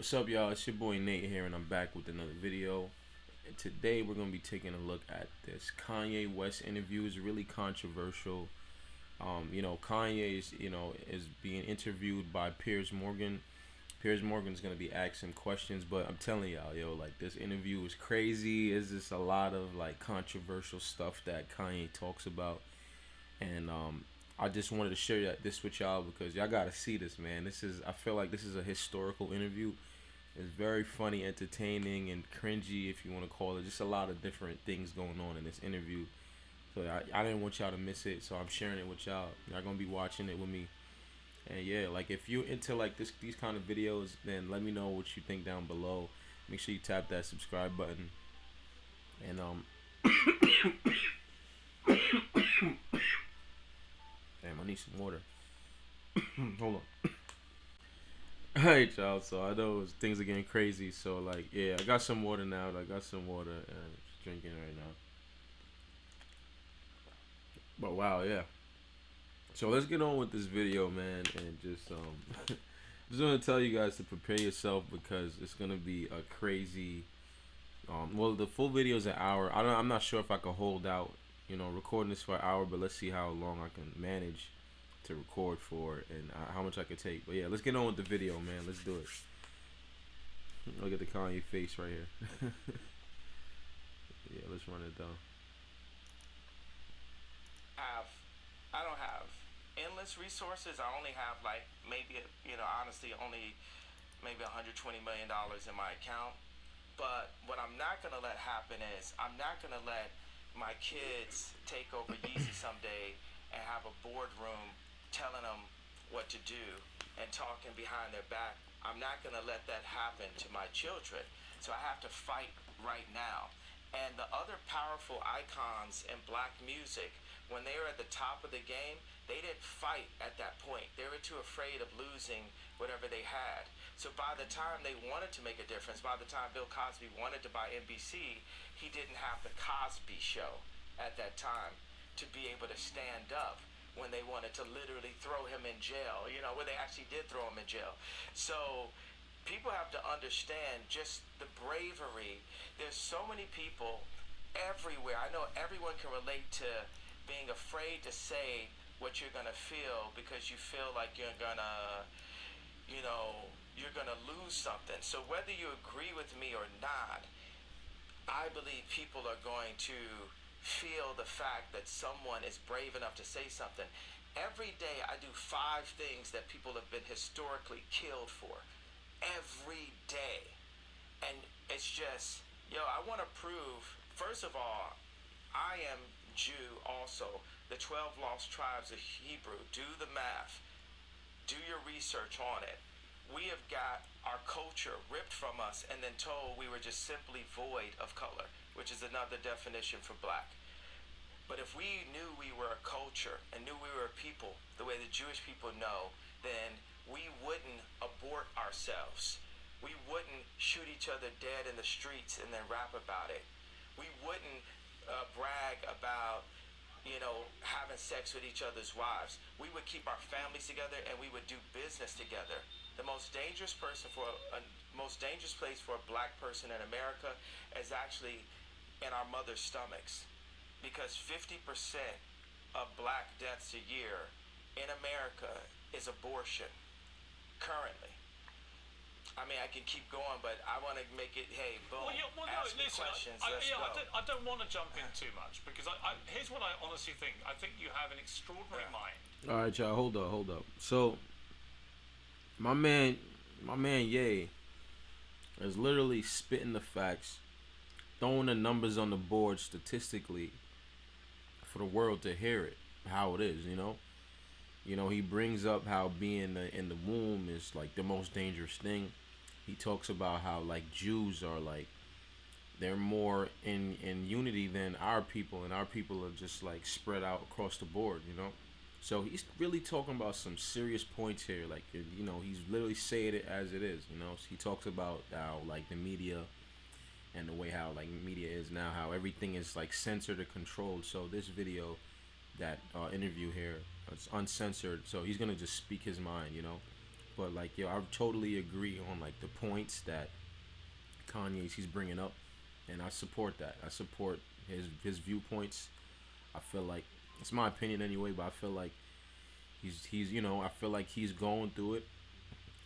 What's up, y'all? It's your boy Nate here, and I'm back with another video. And today we're gonna be taking a look at this Kanye West interview. It's really controversial. Kanye is being interviewed by Piers Morgan. Piers Morgan's gonna be asking questions, but I'm telling y'all, like this interview is crazy. It's just a lot of like controversial stuff that Kanye talks about, and I just wanted to share this with y'all because y'all gotta see this, man. I feel like this is a historical interview. It's very funny, entertaining, and cringy, if you want to call it. Just a lot of different things going on in this interview. So I didn't want y'all to miss it, so I'm sharing it with y'all. Y'all gonna be watching it with me. And yeah, like if you're into like these kind of videos, then let me know what you think down below. Make sure you tap that subscribe button. And damn, I need some water. Hold on. Alright, y'all. So I know things are getting crazy. So like, yeah, I got some water now. I got some water and I'm just drinking right now. But wow, yeah. So let's get on with this video, man, and just just want to tell you guys to prepare yourself because it's gonna be a crazy. Well, the full video is an hour. I'm not sure if I can hold out, recording this for an hour, but let's see how long I can manage to record for and how much I could take. But yeah, let's get on with the video, man. Let's do it. Look at the Kanye face right here. Yeah, let's run it down. I don't have endless resources. I only have like maybe honestly only maybe $120 million in my account. But what I'm not gonna let happen is I'm not gonna let my kids take over Yeezy someday and have a boardroom telling them what to do and talking behind their back. I'm not gonna let that happen to my children. So I have to fight right now. And the other powerful icons in black music, when they were at the top of the game, they didn't fight at that point. They were too afraid of losing whatever they had. So by the time they wanted to make a difference, by the time Bill Cosby wanted to buy NBC, he didn't have the Cosby Show at that time to be able to stand up when they wanted to literally throw him in jail, where they actually did throw him in jail. So people have to understand just the bravery. There's so many people everywhere. I know everyone can relate to being afraid to say what you're gonna feel because you feel like you're gonna lose something. So whether you agree with me or not, I believe people are going to feel the fact that someone is brave enough to say something. Every day I do 5 things that people have been historically killed for. Every day. And it's just, I want to prove, first of all, I am Jew also. The 12 lost tribes of Hebrew. Do the math. Do your research on it. We have got our culture ripped from us and then told we were just simply void of color, which is another definition for black. But if we knew we were a culture and knew we were a people the way the Jewish people know, then we wouldn't abort ourselves. We wouldn't shoot each other dead in the streets and then rap about it. We wouldn't brag about having sex with each other's wives. We would keep our families together and we would do business together. The most dangerous place for a black person in America is actually in our mother's stomachs, because 50% of black deaths a year in America is abortion currently. I mean, I can keep going, but I want to make it, hey, boom, ask me questions, let's go. I don't want to jump in too much, because here's what I honestly think. I think you have an extraordinary mind. All right, y'all, hold up. So, my man Ye is literally spitting the facts, throwing the numbers on the board statistically for the world to hear it, how it is, he brings up how being in the womb is like the most dangerous thing. He talks about how like Jews are like they're more in unity than our people, and our people are just like spread out across the board, So he's really talking about some serious points here, like he's literally saying it as it is, He talks about how like the media and the way how like media is now, how everything is like censored or controlled. So this video, that interview here, it's uncensored, so he's gonna just speak his mind, But like, yo, I totally agree on like the points that he's bringing up, and I support that. I support his viewpoints. I feel like it's my opinion anyway, but I feel like he's I feel like he's going through it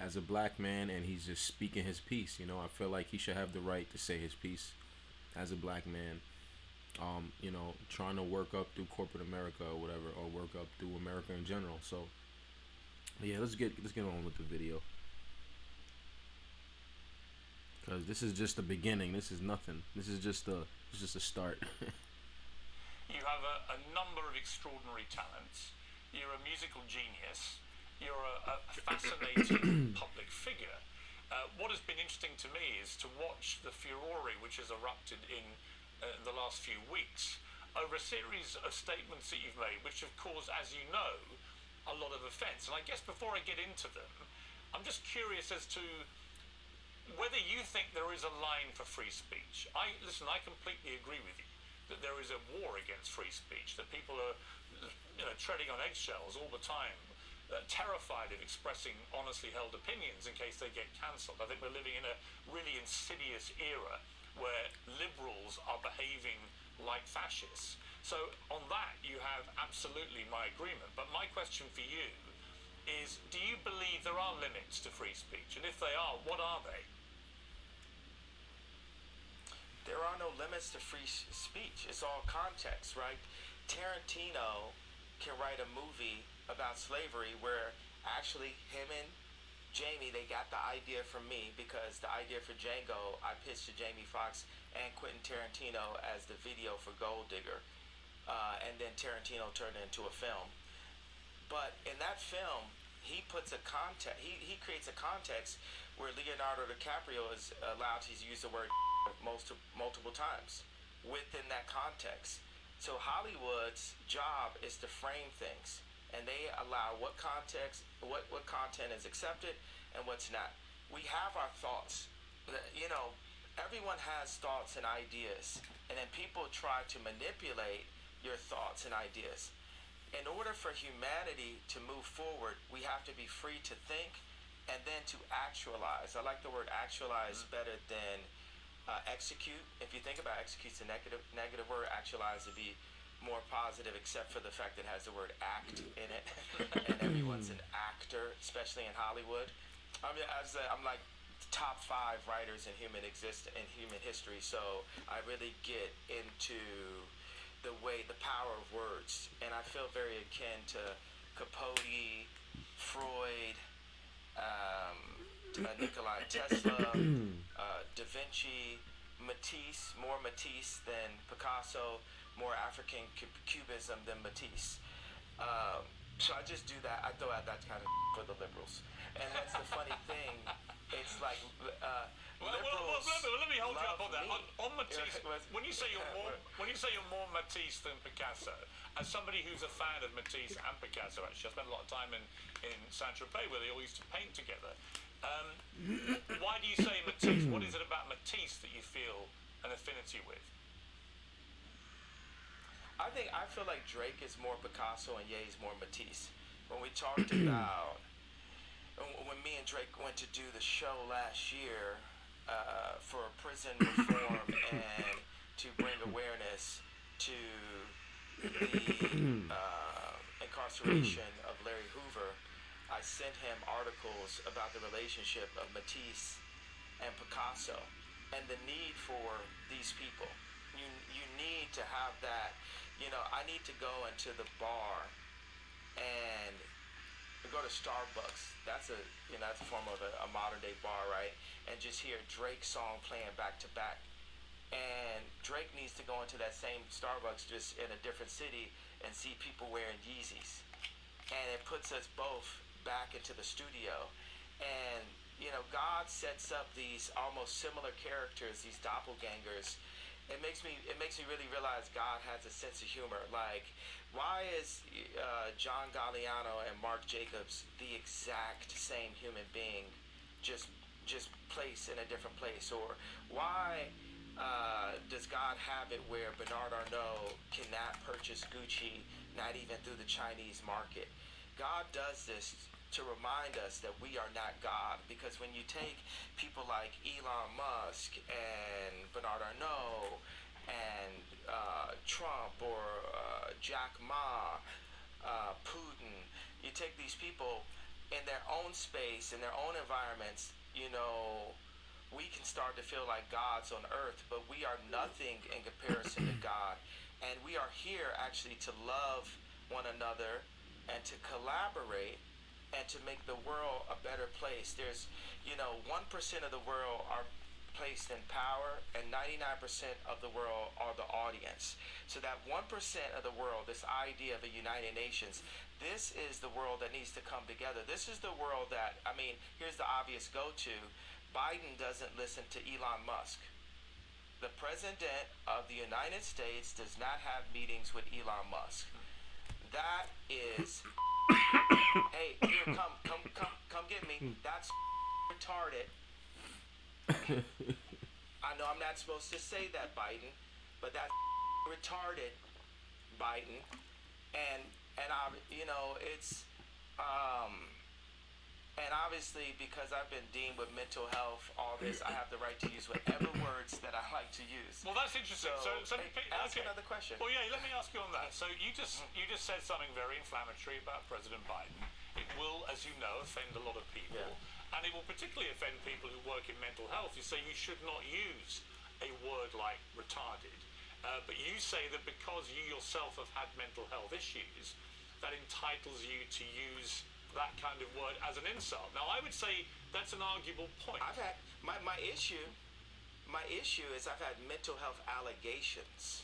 as a black man, and he's just speaking his piece. I feel like he should have the right to say his piece as a black man. Trying to work up through corporate America or whatever, or work up through America in general. So, yeah, let's get on with the video, because this is just the beginning. This is nothing. This is just a start. You have a number of extraordinary talents. You're a musical genius. You're a fascinating public figure. What has been interesting to me is to watch the furore which has erupted in the last few weeks over a series of statements that you've made, which have caused, as you know, a lot of offence. And I guess before I get into them, I'm just curious as to whether you think there is a line for free speech. I completely agree with you that there is a war against free speech, that people are treading on eggshells all the time, terrified of expressing honestly held opinions in case they get cancelled. I think we're living in a really insidious era where liberals are behaving like fascists. So on that, you have absolutely my agreement. But my question for you is, do you believe there are limits to free speech? And if they are, what are they? There are no limits to free speech. It's all context, right? Tarantino can write a movie about slavery where actually him and Jamie, they got the idea from me, because the idea for Django I pitched to Jamie Foxx and Quentin Tarantino as the video for Gold Digger, and then Tarantino turned it into a film. But in that film, he puts a context. He creates a context where Leonardo DiCaprio is allowed to use the word multiple times within that context. So Hollywood's job is to frame things, and they allow what context, what content is accepted and what's not. We have our thoughts. Everyone has thoughts and ideas, and then people try to manipulate your thoughts and ideas. In order for humanity to move forward, we have to be free to think and then to actualize. I like the word actualize better than execute. If you think about execute's a negative word, actualize would be more positive, except for the fact that it has the word act in it, and everyone's an actor, especially in Hollywood. I'm like top 5 writers in human history, so I really get into the power of words, and I feel very akin to Capote, Freud, Nikola Tesla, Da Vinci, Matisse, more Matisse than Picasso, more African cubism than Matisse. So I just do that. I throw out that kind of for the liberals, and that's the funny thing. It's like liberals. Let me hold you up on that. Me. On Matisse, when you say you're more Matisse than Picasso, as somebody who's a fan of Matisse and Picasso, actually, I spent a lot of time in Saint-Tropez where they all used to paint together. Why do you say Matisse? What is it about Matisse that you feel an affinity with? I feel like Drake is more Picasso and Ye's more Matisse. When we talked about when me and Drake went to do the show last year for prison reform and to bring awareness to the incarceration of Larry Hoover, I sent him articles about the relationship of Matisse and Picasso and the need for these people. You need to have that. I need to go into the bar and go to Starbucks. That's a form of a modern day bar, right? And just hear Drake's song playing back to back. And Drake needs to go into that same Starbucks just in a different city and see people wearing Yeezys. And it puts us both back into the studio. And God sets up these almost similar characters, these doppelgangers. It makes me really realize God has a sense of humor. Like, why is John Galliano and Mark Jacobs the exact same human being, just placed in a different place? Or why does God have it where Bernard Arnault cannot purchase Gucci, not even through the Chinese market? God does this to remind us that we are not God. Because when you take people like Elon Musk and Bernard Arnault and Trump or Jack Ma, Putin, you take these people in their own space, in their own environments, you know, we can start to feel like gods on earth, but we are nothing in comparison to God. And we are here actually to love one another and to collaborate and to make the world a better place. There's, you know, 1% of the world are placed in power and 99% of the world are the audience. So that 1% of the world, this idea of a United Nations, this is the world that needs to come together. This is the world that, I mean, here's the obvious go-to. Biden doesn't listen to Elon Musk. The President of the United States does not have meetings with Elon Musk. That is... Hey, here, come get me. That's retarded. I know I'm not supposed to say that, Biden, but that's retarded, Biden. And I, you know, it's and obviously because I've been dealing with mental health, all this, I have the right to use whatever words that I like to use. Well, that's interesting. So ask another question. Well, yeah, let me ask you on that. So you just said something very inflammatory about President Biden. It will, as you know, offend a lot of people, and it will particularly offend people who work in mental health. You say you should not use a word like retarded, but you say that because you yourself have had mental health issues, that entitles you to use that kind of word as an insult. Now, I would say that's an arguable point. I've had my issue is I've had mental health allegations.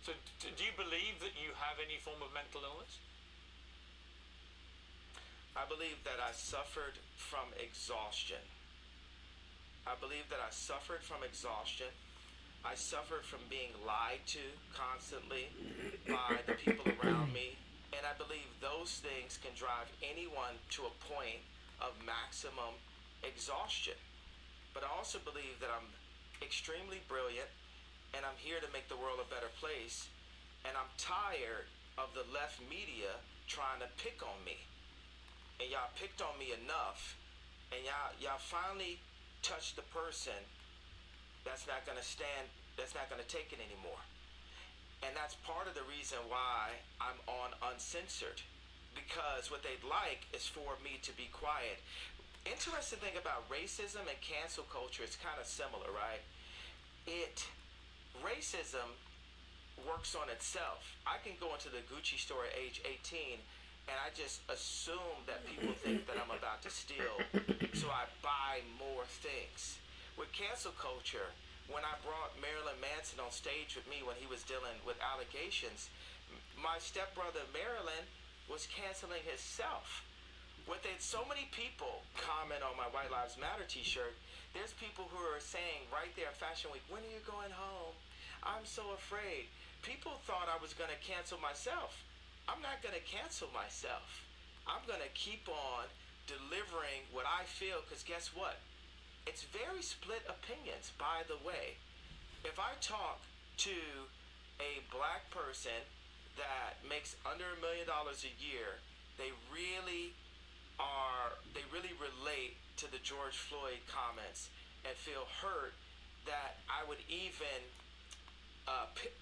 So do you believe that you have any form of mental illness? I believe that I suffered from exhaustion. I believe that I suffered from exhaustion. I suffered from being lied to constantly by the people around me. And I believe those things can drive anyone to a point of maximum exhaustion. But I also believe that I'm extremely brilliant and I'm here to make the world a better place. And I'm tired of the left media trying to pick on me. And y'all picked on me enough, and y'all finally touched the person that's not gonna take it anymore. And that's part of the reason why I'm on uncensored, because what they'd like is for me to be quiet. Interesting thing about racism and cancel culture is kind of similar, right? Racism works on itself. I can go into the Gucci store at age 18 and I just assume that people think that I'm about to steal, so I buy more things. With cancel culture, when I brought Marilyn Manson on stage with me when he was dealing with allegations, my stepbrother Marilyn was canceling himself. So many people comment on my White Lives Matter t-shirt. There's people who are saying right there in Fashion Week, when are you going home? I'm so afraid. People thought I was going to cancel myself. I'm not going to cancel myself. I'm going to keep on delivering what I feel, because guess what? It's very split opinions, by the way. If I talk to a black person that makes under $1 million a year, they really relate to the George Floyd comments and feel hurt that I would even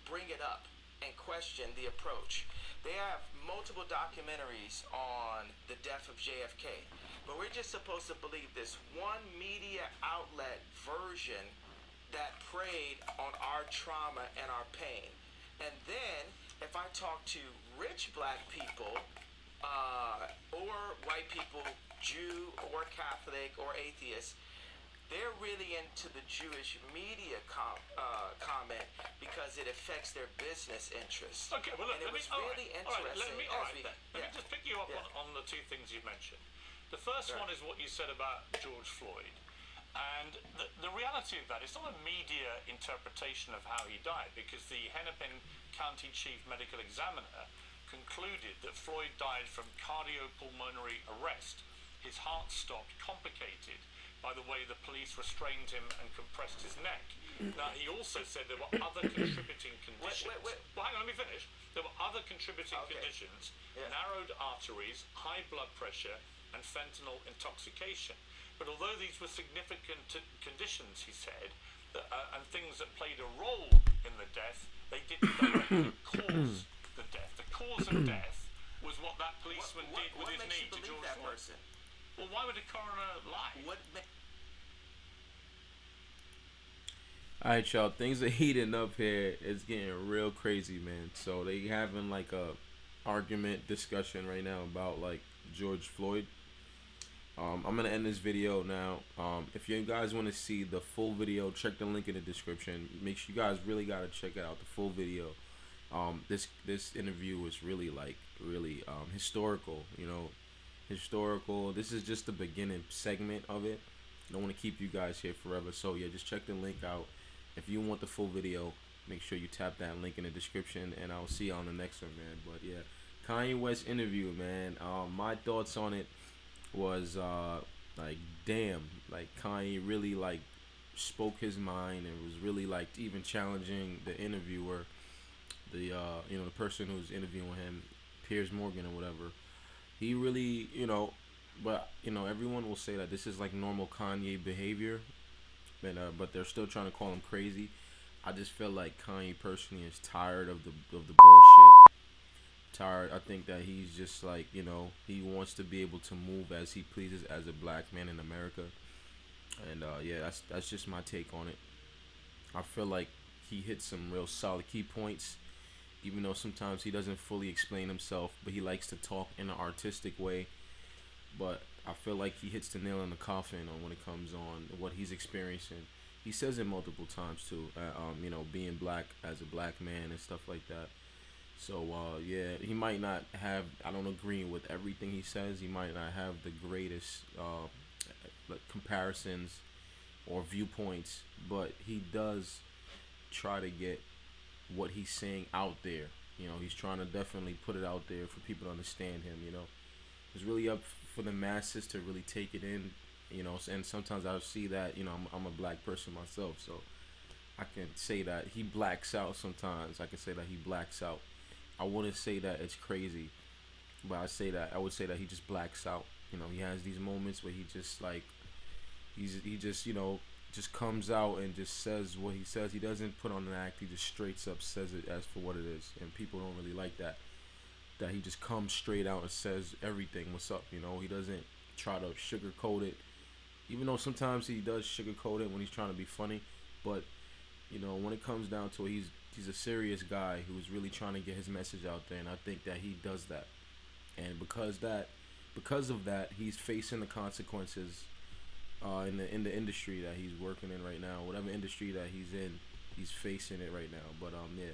bring it up and question the approach. They have multiple documentaries on the death of JFK, but we're just supposed to believe this one media outlet version that preyed on our trauma and our pain. And then if I talk to rich black people or white people, Jew or Catholic or atheist, they're really into the Jewish media comment because it affects their business interests. Okay, well, look, and it was really interesting. Let me just pick you up on the two things you mentioned. The first one is what you said about George Floyd. And the reality of that, it's not a media interpretation of how he died, because the Hennepin County Chief Medical Examiner concluded that Floyd died from cardiopulmonary arrest. His heart stopped, complicated by the way the police restrained him and compressed his neck. Now, he also said there were other contributing conditions. Well, hang on, let me finish. There were other contributing conditions, narrowed arteries, high blood pressure, and fentanyl intoxication. But although these were significant conditions, he said, and things that played a role in the death, they didn't directly cause the death. The cause of death was what that policeman did with his knee to George Floyd. Well, why would a coroner lie? Alright, y'all, things are heating up here. It's getting real crazy, man. So they having like a argument discussion right now about like George Floyd. I'm gonna end this video now. If you guys want to see the full video, check the link in the description. Make sure you guys really gotta check it out, the full video. This interview is really historical. You know, historical. This is just the beginning segment of it. I don't want to keep you guys here forever. So yeah, just check the link out. If you want the full video, make sure you tap that link in the description, and I'll see you on the next one, man. But yeah, Kanye West interview, man. My thoughts on it was like, damn, like Kanye really like spoke his mind and was really like even challenging the interviewer, the you know, the person who's interviewing him, Piers Morgan or whatever. He really, you know, but you know, everyone will say that this is like normal Kanye behavior, but they're still trying to call him crazy. I just feel like Kanye personally is tired of the bullshit. Tired. I think that he's just like, you know, he wants to be able to move as he pleases as a black man in America. And yeah, that's just my take on it. I feel like he hit some real solid key points, even though sometimes he doesn't fully explain himself, but he likes to talk in an artistic way. But I feel like he hits the nail in the coffin on when it comes on what he's experiencing. He says it multiple times too, you know, being black as a black man and stuff like that. So yeah, he might not have, I don't agree with everything he says. He might not have the greatest comparisons or viewpoints, but he does try to get what he's saying out there. You know, he's trying to definitely put it out there for people to understand him. You know, it's really up for the masses to really take it in. You know, and sometimes I see that, you know, I'm a black person myself, so I can say that he blacks out sometimes. I can say that he blacks out. I wouldn't say that it's crazy, but I would say that he just blacks out. You know, he has these moments where he just like, he just, you know, just comes out and just says what he says. He doesn't put on an act. He just straight up says it as for what it is, and people don't really like that. That he just comes straight out and says everything. What's up? You know, he doesn't try to sugarcoat it, even though sometimes he does sugarcoat it when he's trying to be funny. But you know, when it comes down to it, he's a serious guy who's really trying to get his message out there, and I think that he does that. And because of that, he's facing the consequences in the industry that he's working in right now. Whatever industry that he's in, he's facing it right now. But yeah,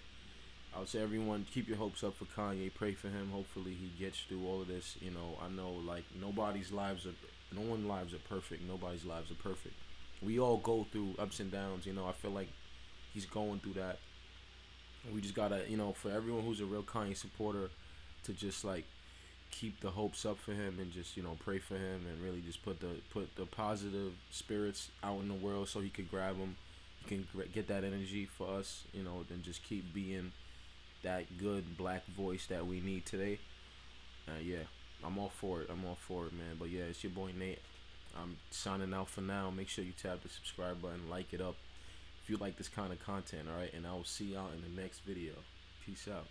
I would say everyone keep your hopes up for Kanye. Pray for him. Hopefully he gets through all of this. You know, I know like no one's lives are perfect. Nobody's lives are perfect. We all go through ups and downs. You know, I feel like he's going through that. We just gotta, you know, for everyone who's a real Kanye supporter, to just like keep the hopes up for him and just, you know, pray for him and really just put the positive spirits out in the world so he could grab them. He can get that energy for us, you know, and just keep being that good black voice that we need today. Yeah, I'm all for it. Man. But yeah, it's your boy Nate. I'm signing out for now. Make sure you tap the subscribe button, like it up if you like this kind of content, alright? And I will see y'all in the next video. Peace out.